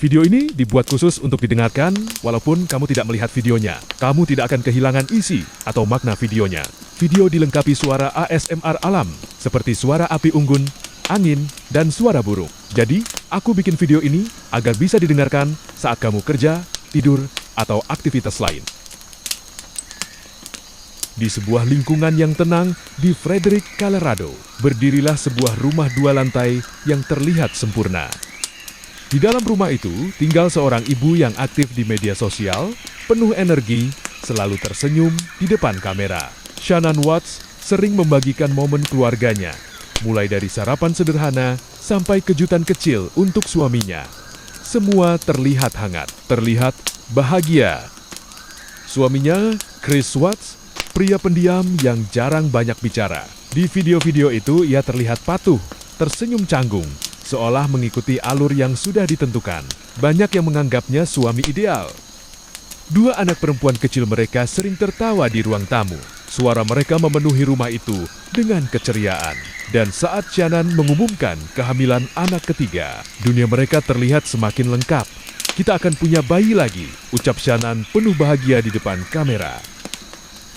Video ini dibuat khusus untuk didengarkan, walaupun kamu tidak melihat videonya. Kamu tidak akan kehilangan isi atau makna videonya. Video dilengkapi suara ASMR alam, seperti suara api unggun, angin, dan suara burung. Jadi, aku bikin video ini agar bisa didengarkan saat kamu kerja, tidur, atau aktivitas lain. Di sebuah lingkungan yang tenang di Frederick, Colorado, berdirilah sebuah rumah 2 lantai yang terlihat sempurna. Di dalam rumah itu, tinggal seorang ibu yang aktif di media sosial, penuh energi, selalu tersenyum di depan kamera. Shannon Watts sering membagikan momen keluarganya, mulai dari sarapan sederhana sampai kejutan kecil untuk suaminya. Semua terlihat hangat, terlihat bahagia. Suaminya, Chris Watts, pria pendiam yang jarang banyak bicara. Di video-video itu, ia terlihat patuh, tersenyum canggung, seolah mengikuti alur yang sudah ditentukan. Banyak yang menganggapnya suami ideal. 2 anak perempuan kecil mereka sering tertawa di ruang tamu. Suara mereka memenuhi rumah itu dengan keceriaan. Dan saat Shannon mengumumkan kehamilan anak ketiga, dunia mereka terlihat semakin lengkap. Kita akan punya bayi lagi, ucap Shannon penuh bahagia di depan kamera.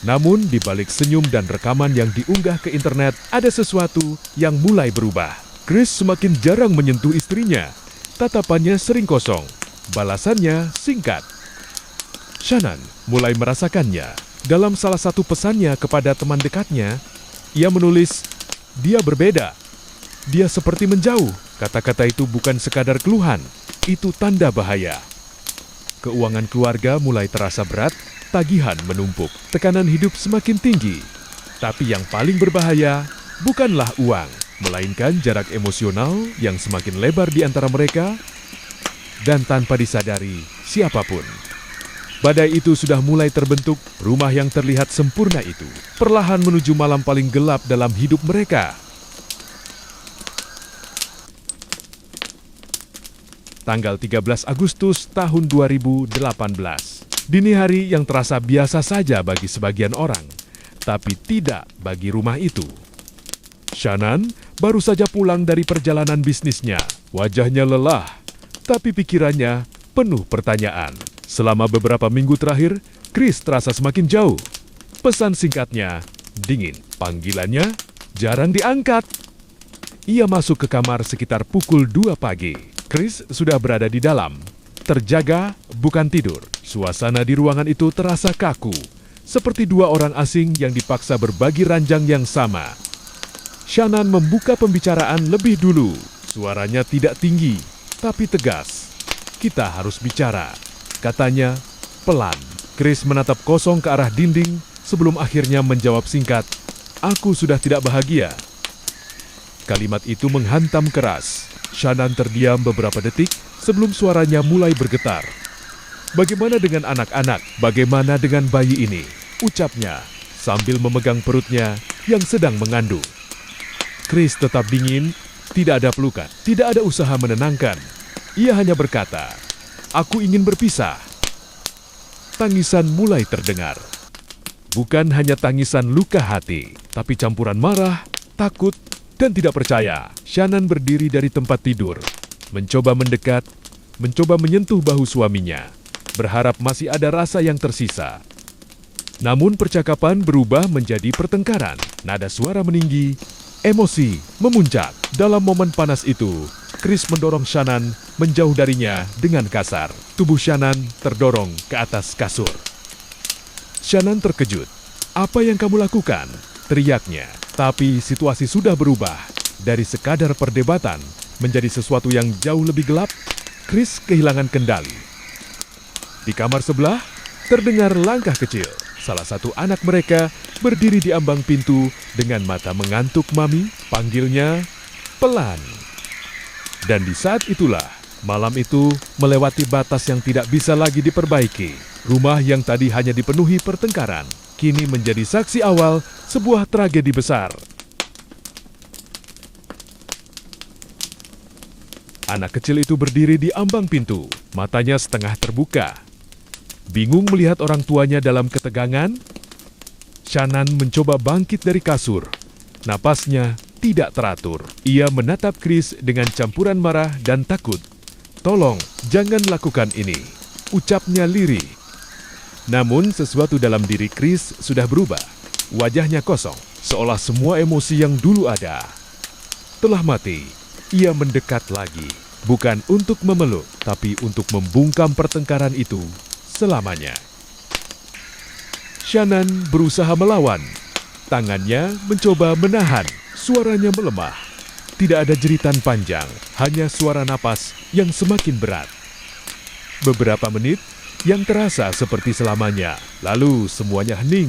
Namun, di balik senyum dan rekaman yang diunggah ke internet, ada sesuatu yang mulai berubah. Chris semakin jarang menyentuh istrinya. Tatapannya sering kosong. Balasannya singkat. Shannon mulai merasakannya. Dalam salah satu pesannya kepada teman dekatnya, ia menulis, "Dia berbeda. Dia seperti menjauh." Kata-kata itu bukan sekadar keluhan, itu tanda bahaya. Keuangan keluarga mulai terasa berat, tagihan menumpuk, tekanan hidup semakin tinggi. Tapi yang paling berbahaya bukanlah uang, melainkan jarak emosional yang semakin lebar di antara mereka, dan tanpa disadari siapapun. Badai itu sudah mulai terbentuk, rumah yang terlihat sempurna itu perlahan menuju malam paling gelap dalam hidup mereka. Tanggal 13 Agustus tahun 2018. Dini hari yang terasa biasa saja bagi sebagian orang, tapi tidak bagi rumah itu. Shannon baru saja pulang dari perjalanan bisnisnya. Wajahnya lelah, tapi pikirannya penuh pertanyaan. Selama beberapa minggu terakhir, Chris terasa semakin jauh. Pesan singkatnya dingin, panggilannya jarang diangkat. Ia masuk ke kamar sekitar pukul 2 pagi. Chris sudah berada di dalam, terjaga bukan tidur. Suasana di ruangan itu terasa kaku, seperti 2 orang asing yang dipaksa berbagi ranjang yang sama. Shannon membuka pembicaraan lebih dulu. Suaranya tidak tinggi, tapi tegas. "Kita harus bicara," katanya pelan. Chris menatap kosong ke arah dinding sebelum akhirnya menjawab singkat, "Aku sudah tidak bahagia." Kalimat itu menghantam keras. Shannon terdiam beberapa detik sebelum suaranya mulai bergetar. "Bagaimana dengan anak-anak? Bagaimana dengan bayi ini?" ucapnya sambil memegang perutnya yang sedang mengandung. Chris tetap dingin, tidak ada pelukan, tidak ada usaha menenangkan. Ia hanya berkata, "Aku ingin berpisah." Tangisan mulai terdengar. Bukan hanya tangisan luka hati, tapi campuran marah, takut, dan tidak percaya. Shannon berdiri dari tempat tidur, mencoba mendekat, mencoba menyentuh bahu suaminya, berharap masih ada rasa yang tersisa. Namun percakapan berubah menjadi pertengkaran. Nada suara meninggi, emosi memuncak. Dalam momen panas itu, Chris mendorong Shannon menjauh darinya dengan kasar. Tubuh Shannon terdorong ke atas kasur. Shannon terkejut. "Apa yang kamu lakukan?" teriaknya. Tapi situasi sudah berubah. Dari sekadar perdebatan menjadi sesuatu yang jauh lebih gelap. Chris kehilangan kendali. Di kamar sebelah, terdengar langkah kecil. Salah satu anak mereka berdiri di ambang pintu dengan mata mengantuk. "Mami," panggilnya pelan. Dan di saat itulah, malam itu melewati batas yang tidak bisa lagi diperbaiki. Rumah yang tadi hanya dipenuhi pertengkaran, kini menjadi saksi awal sebuah tragedi besar. Anak kecil itu berdiri di ambang pintu, matanya setengah terbuka. Bingung melihat orang tuanya dalam ketegangan, Shannon mencoba bangkit dari kasur. Napasnya tidak teratur. Ia menatap Chris dengan campuran marah dan takut. "Tolong, jangan lakukan ini," ucapnya lirih. Namun sesuatu dalam diri Chris sudah berubah. Wajahnya kosong, seolah semua emosi yang dulu ada telah mati. Ia mendekat lagi, bukan untuk memeluk, tapi untuk membungkam pertengkaran itu selamanya. Shannon berusaha melawan. Tangannya mencoba menahan, suaranya melemah. Tidak ada jeritan panjang, hanya suara napas yang semakin berat. Beberapa menit yang terasa seperti selamanya, lalu semuanya hening.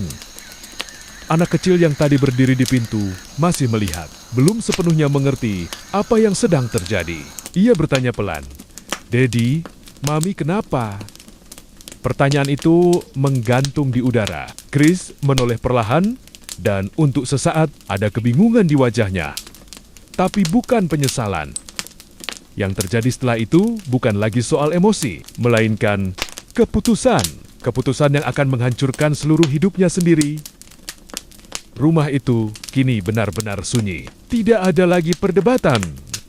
Anak kecil yang tadi berdiri di pintu masih melihat, belum sepenuhnya mengerti apa yang sedang terjadi. Ia bertanya pelan, "Daddy, Mami kenapa?" Pertanyaan itu menggantung di udara. Chris menoleh perlahan, dan untuk sesaat ada kebingungan di wajahnya. Tapi bukan penyesalan. Yang terjadi setelah itu bukan lagi soal emosi, melainkan keputusan. Keputusan yang akan menghancurkan seluruh hidupnya sendiri. Rumah itu kini benar-benar sunyi. Tidak ada lagi perdebatan,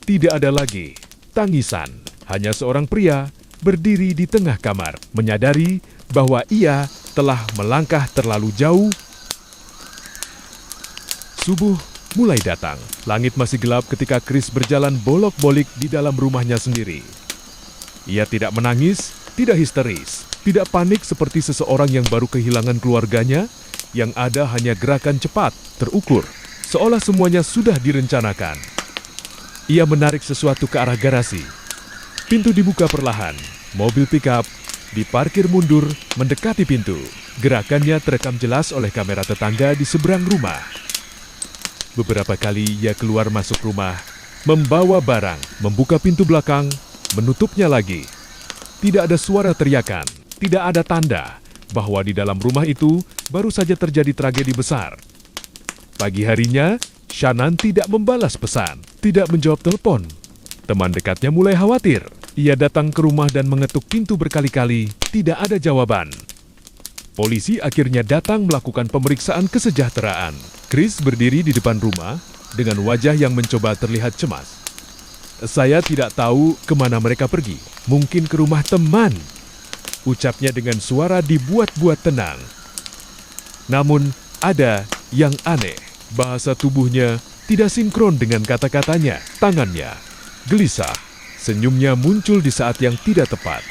tidak ada lagi tangisan. Hanya seorang pria berdiri di tengah kamar, menyadari bahwa ia telah melangkah terlalu jauh. Subuh mulai datang. Langit masih gelap ketika Chris berjalan bolak-balik di dalam rumahnya sendiri. Ia tidak menangis, tidak histeris, tidak panik seperti seseorang yang baru kehilangan keluarganya. Yang ada hanya gerakan cepat, terukur, seolah semuanya sudah direncanakan. Ia menarik sesuatu ke arah garasi. Pintu dibuka perlahan. Mobil pickup diparkir mundur mendekati pintu. Gerakannya terekam jelas oleh kamera tetangga di seberang rumah. Beberapa kali ia keluar masuk rumah, membawa barang, membuka pintu belakang, menutupnya lagi. Tidak ada suara teriakan, tidak ada tanda bahwa di dalam rumah itu baru saja terjadi tragedi besar. Pagi harinya, Shannon tidak membalas pesan, tidak menjawab telepon. Teman dekatnya mulai khawatir. Ia datang ke rumah dan mengetuk pintu berkali-kali, tidak ada jawaban. Polisi akhirnya datang melakukan pemeriksaan kesejahteraan. Chris berdiri di depan rumah dengan wajah yang mencoba terlihat cemas. "Saya tidak tahu kemana mereka pergi. Mungkin ke rumah teman," ucapnya dengan suara dibuat-buat tenang. Namun ada yang aneh. Bahasa tubuhnya tidak sinkron dengan kata-katanya. Tangannya gelisah. Senyumnya muncul di saat yang tidak tepat.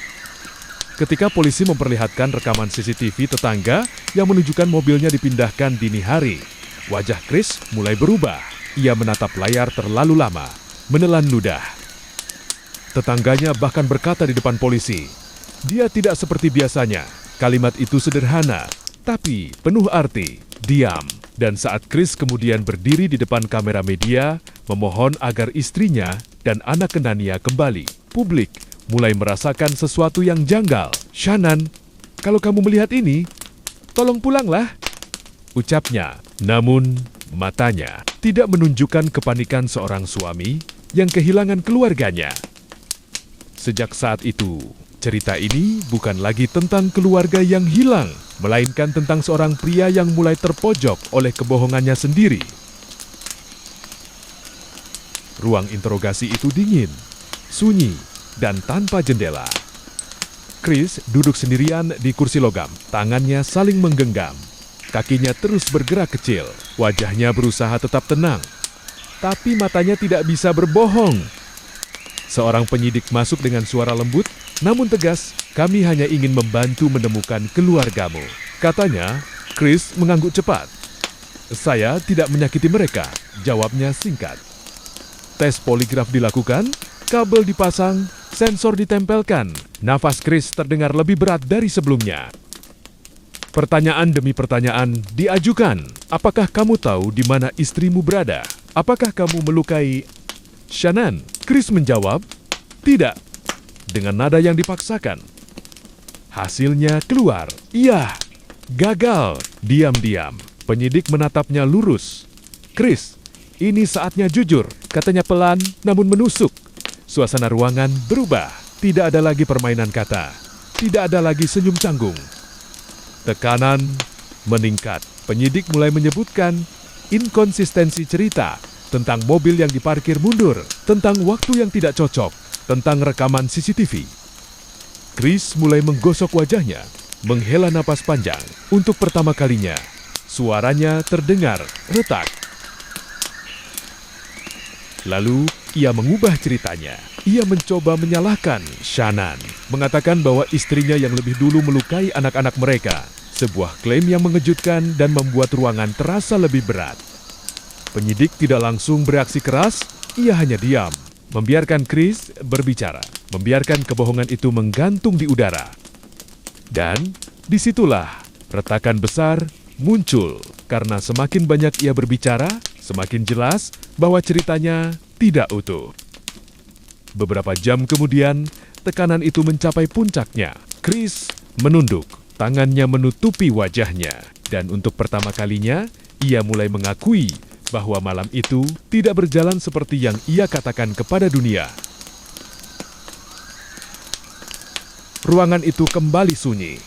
Ketika polisi memperlihatkan rekaman CCTV tetangga yang menunjukkan mobilnya dipindahkan dini hari, wajah Chris mulai berubah. Ia menatap layar terlalu lama, menelan ludah. Tetangganya bahkan berkata di depan polisi, "Dia tidak seperti biasanya." Kalimat itu sederhana, tapi penuh arti. Diam. Dan saat Chris kemudian berdiri di depan kamera media, memohon agar istrinya dan anak kenannya kembali, publik mulai merasakan sesuatu yang janggal. "Shannon, kalau kamu melihat ini, tolong pulanglah," ucapnya. Namun, matanya tidak menunjukkan kepanikan seorang suami yang kehilangan keluarganya. Sejak saat itu, cerita ini bukan lagi tentang keluarga yang hilang, melainkan tentang seorang pria yang mulai terpojok oleh kebohongannya sendiri. Ruang interogasi itu dingin, sunyi, dan tanpa jendela. Chris duduk sendirian di kursi logam, tangannya saling menggenggam. Kakinya terus bergerak kecil, wajahnya berusaha tetap tenang. Tapi matanya tidak bisa berbohong. Seorang penyidik masuk dengan suara lembut, namun tegas, "Kami hanya ingin membantu menemukan keluargamu," katanya. Chris mengangguk cepat. "Saya tidak menyakiti mereka," jawabnya singkat. Tes poligraf dilakukan, kabel dipasang, sensor ditempelkan. Nafas Chris terdengar lebih berat dari sebelumnya. Pertanyaan demi pertanyaan diajukan. "Apakah kamu tahu di mana istrimu berada? Apakah kamu melukai Shannon?" Chris menjawab, "Tidak," dengan nada yang dipaksakan. Hasilnya keluar. Iya, gagal. Diam-diam, penyidik menatapnya lurus. "Chris, ini saatnya jujur," katanya pelan namun menusuk. Suasana ruangan berubah. Tidak ada lagi permainan kata. Tidak ada lagi senyum canggung. Tekanan meningkat. Penyidik mulai menyebutkan inkonsistensi cerita, tentang mobil yang diparkir mundur, tentang waktu yang tidak cocok, tentang rekaman CCTV. Chris mulai menggosok wajahnya, menghela napas panjang. Untuk pertama kalinya, suaranya terdengar retak. Lalu, ia mengubah ceritanya. Ia mencoba menyalahkan Shannon, mengatakan bahwa istrinya yang lebih dulu melukai anak-anak mereka. Sebuah klaim yang mengejutkan dan membuat ruangan terasa lebih berat. Penyidik tidak langsung bereaksi keras, ia hanya diam, membiarkan Chris berbicara, membiarkan kebohongan itu menggantung di udara. Dan disitulah retakan besar muncul, karena semakin banyak ia berbicara, semakin jelas bahwa ceritanya tidak utuh. Beberapa jam kemudian, tekanan itu mencapai puncaknya. Chris menunduk, tangannya menutupi wajahnya. Dan untuk pertama kalinya, ia mulai mengakui bahwa malam itu tidak berjalan seperti yang ia katakan kepada dunia. Ruangan itu kembali sunyi,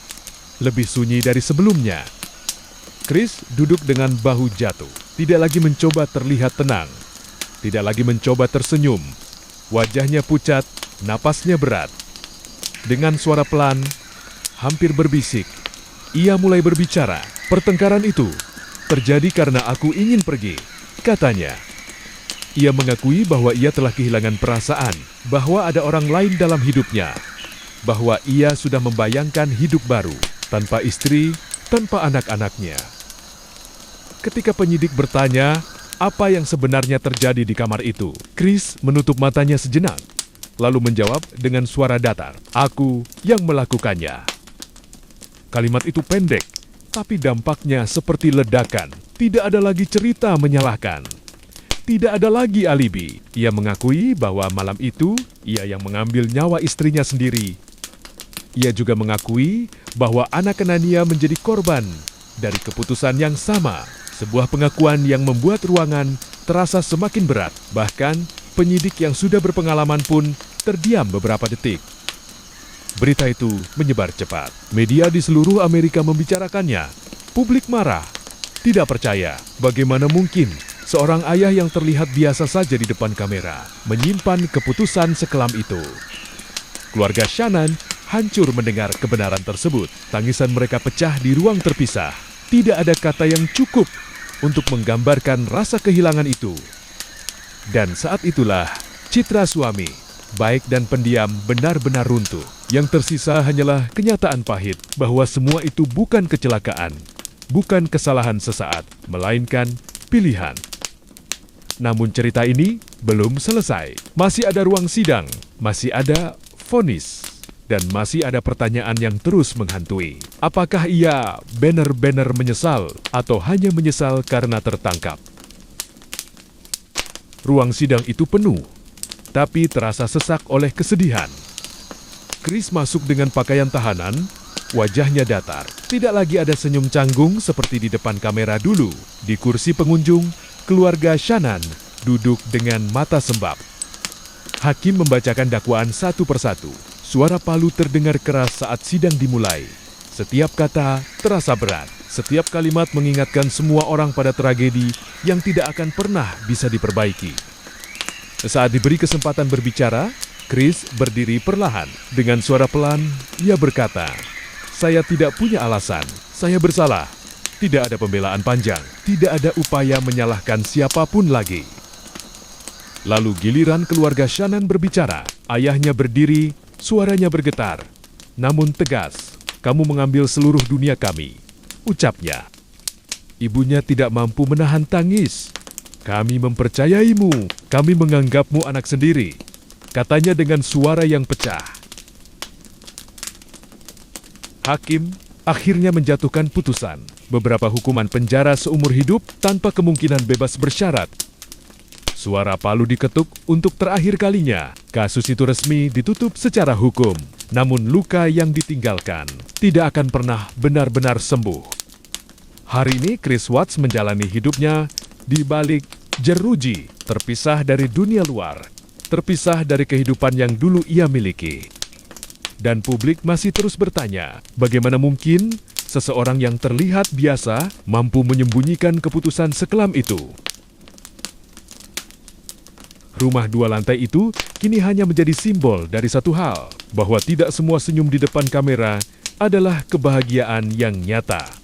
lebih sunyi dari sebelumnya. Chris duduk dengan bahu jatuh, tidak lagi mencoba terlihat tenang, tidak lagi mencoba tersenyum. Wajahnya pucat, napasnya berat. Dengan suara pelan, hampir berbisik, ia mulai berbicara. Pertengkaran itu terjadi karena aku ingin pergi, katanya. Ia mengakui bahwa ia telah kehilangan perasaan, bahwa ada orang lain dalam hidupnya, bahwa ia sudah membayangkan hidup baru, tanpa istri, tanpa anak-anaknya. Ketika penyidik bertanya apa yang sebenarnya terjadi di kamar itu, Chris menutup matanya sejenak, lalu menjawab dengan suara datar, "Aku yang melakukannya." Kalimat itu pendek, tapi dampaknya seperti ledakan. Tidak ada lagi cerita menyalahkan. Tidak ada lagi alibi. Ia mengakui bahwa malam itu ia yang mengambil nyawa istrinya sendiri. Ia juga mengakui bahwa anak Anania menjadi korban dari keputusan yang sama. Sebuah pengakuan yang membuat ruangan terasa semakin berat. Bahkan penyidik yang sudah berpengalaman pun terdiam beberapa detik. Berita itu menyebar cepat. Media di seluruh Amerika membicarakannya. Publik marah, tidak percaya. Bagaimana mungkin seorang ayah yang terlihat biasa saja di depan kamera menyimpan keputusan sekelam itu? Keluarga Shannon hancur mendengar kebenaran tersebut. Tangisan mereka pecah di ruang terpisah. Tidak ada kata yang cukup untuk menggambarkan rasa kehilangan itu. Dan saat itulah citra suami, baik dan pendiam, benar-benar runtuh. Yang tersisa hanyalah kenyataan pahit bahwa semua itu bukan kecelakaan, bukan kesalahan sesaat, melainkan pilihan. Namun cerita ini belum selesai. Masih ada ruang sidang, masih ada vonis, dan masih ada pertanyaan yang terus menghantui. Apakah ia benar-benar menyesal atau hanya menyesal karena tertangkap? Ruang sidang itu penuh, tapi terasa sesak oleh kesedihan. Chris masuk dengan pakaian tahanan, wajahnya datar. Tidak lagi ada senyum canggung seperti di depan kamera dulu. Di kursi pengunjung, keluarga Shannon duduk dengan mata sembab. Hakim membacakan dakwaan satu persatu. Suara palu terdengar keras saat sidang dimulai. Setiap kata terasa berat. Setiap kalimat mengingatkan semua orang pada tragedi yang tidak akan pernah bisa diperbaiki. Saat diberi kesempatan berbicara, Chris berdiri perlahan. Dengan suara pelan, ia berkata, "Saya tidak punya alasan. Saya bersalah. Tidak ada pembelaan panjang. Tidak ada upaya menyalahkan siapapun lagi." Lalu giliran keluarga Shannon berbicara. Ayahnya berdiri, suaranya bergetar, namun tegas. "Kamu mengambil seluruh dunia kami," ucapnya. Ibunya tidak mampu menahan tangis. "Kami mempercayaimu, kami menganggapmu anak sendiri," katanya dengan suara yang pecah. Hakim akhirnya menjatuhkan putusan. Beberapa hukuman penjara seumur hidup tanpa kemungkinan bebas bersyarat. Suara palu diketuk untuk terakhir kalinya. Kasus itu resmi ditutup secara hukum. Namun luka yang ditinggalkan tidak akan pernah benar-benar sembuh. Hari ini Chris Watts menjalani hidupnya di balik jeruji, terpisah dari dunia luar, terpisah dari kehidupan yang dulu ia miliki. Dan publik masih terus bertanya, bagaimana mungkin seseorang yang terlihat biasa mampu menyembunyikan keputusan sekelam itu? Rumah 2 lantai itu kini hanya menjadi simbol dari satu hal, bahwa tidak semua senyum di depan kamera adalah kebahagiaan yang nyata.